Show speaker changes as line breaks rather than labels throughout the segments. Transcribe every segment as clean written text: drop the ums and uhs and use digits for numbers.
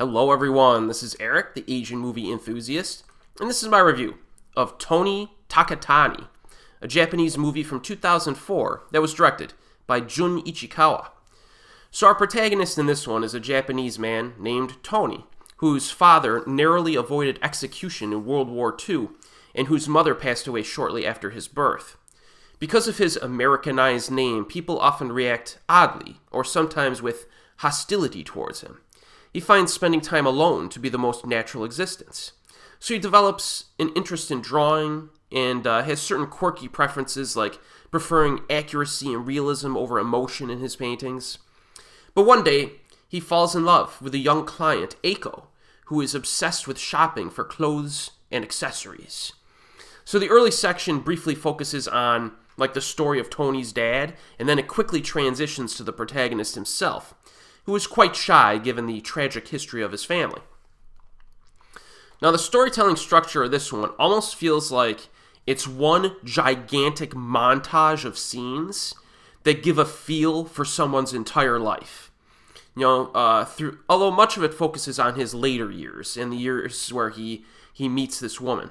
Hello everyone, this is Erik, the Asian movie enthusiast, and this is my review of Tony Takitani, a Japanese movie from 2004 that was directed by Jun Ichikawa. So our protagonist in this one is a Japanese man named Tony, whose father narrowly avoided execution in World War II, and whose mother passed away shortly after his birth. Because of his Americanized name, people often react oddly, or sometimes with hostility towards him. He finds spending time alone to be the most natural existence. So he develops an interest in drawing and has certain quirky preferences like preferring accuracy and realism over emotion in his paintings. But one day, he falls in love with a young client, Eiko, who is obsessed with shopping for clothes and accessories. So the early section briefly focuses on the story of Tony's dad, and then it quickly transitions to the protagonist himself, who is quite shy given the tragic history of his family. Now, the storytelling structure of this one almost feels like it's one gigantic montage of scenes that give a feel for someone's entire life. Although much of it focuses on his later years and the years where he meets this woman.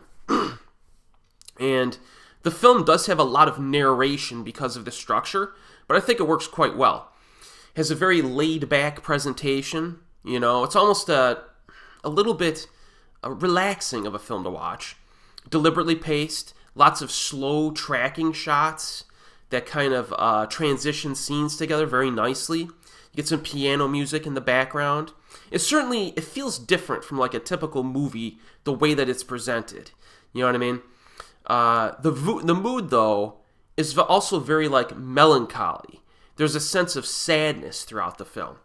And the film does have a lot of narration because of the structure, but I think it works quite well. Has a very laid-back presentation. It's almost a little bit relaxing of a film to watch. Deliberately paced, lots of slow tracking shots that kind of transition scenes together very nicely. You get some piano music in the background. It feels different from a typical movie, the way that it's presented. You know what I mean? The mood, though, is also very melancholy. There's a sense of sadness throughout the film.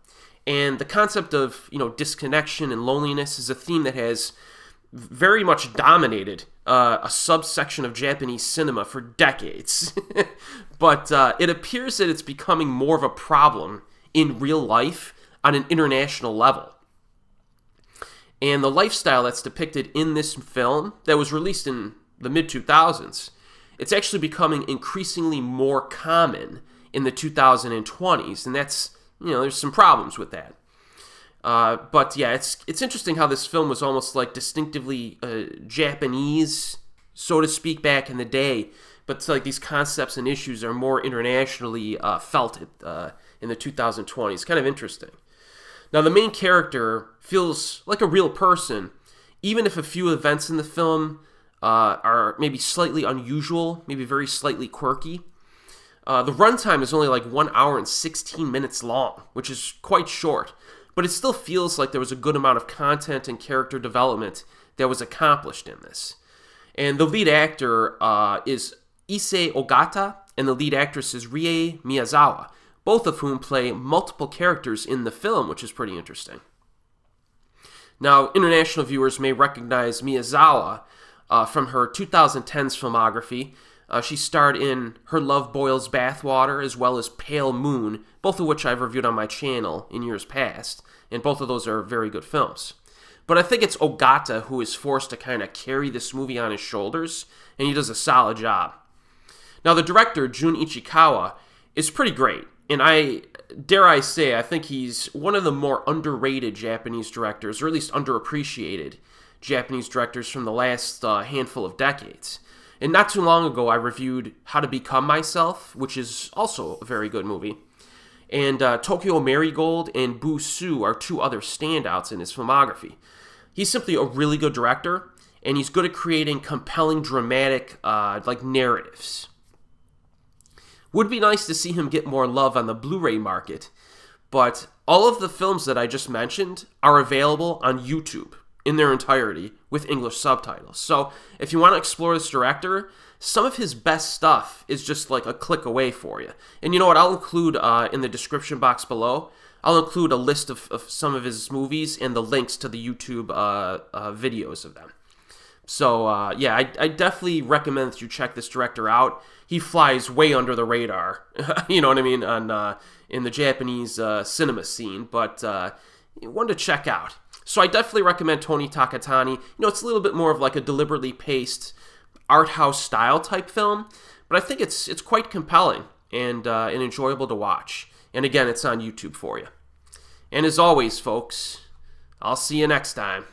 And the concept of, disconnection and loneliness is a theme that has very much dominated a subsection of Japanese cinema for decades. But it appears that it's becoming more of a problem in real life on an international level. And the lifestyle that's depicted in this film that was released in the mid-2000s, it's actually becoming increasingly more common in the 2020s, and that's, there's some problems with that. But yeah, it's interesting how this film was almost distinctively Japanese, so to speak, back in the day, but it's these concepts and issues are more internationally felt in the 2020s. Kind of interesting. Now, the main character feels like a real person, even if a few events in the film are maybe slightly unusual, maybe very slightly quirky. The runtime is only 1 hour and 16 minutes long, which is quite short, but it still feels like there was a good amount of content and character development that was accomplished in this. And the lead actor is Issei Ogata, and the lead actress is Rie Miyazawa, both of whom play multiple characters in the film, which is pretty interesting. Now, international viewers may recognize Miyazawa from her 2010's filmography. She starred in Her Love Boils Bathwater as well as Pale Moon, both of which I've reviewed on my channel in years past, and both of those are very good films. But I think it's Ogata who is forced to kind of carry this movie on his shoulders, and he does a solid job. Now, the director, Jun Ichikawa, is pretty great, and I think he's one of the more underrated Japanese directors, or at least underappreciated Japanese directors from the last handful of decades. And not too long ago, I reviewed How to Become Myself, which is also a very good movie. And Tokyo Marigold and Busu are two other standouts in his filmography. He's simply a really good director, and he's good at creating compelling, dramatic, narratives. Would be nice to see him get more love on the Blu-ray market, but all of the films that I just mentioned are available on YouTube in their entirety with English subtitles. So if you want to explore this director, some of his best stuff is just a click away for you. And you know what? I'll include in the description box below, I'll include a list of some of his movies and the links to the YouTube videos of them. So I definitely recommend that you check this director out. He flies way under the radar, you know what I mean, in the Japanese cinema scene, but one to check out. So I definitely recommend Tony Takitani. It's a little bit more of a deliberately paced art house style type film, but I think it's quite compelling and enjoyable to watch. And again, it's on YouTube for you. And as always, folks, I'll see you next time.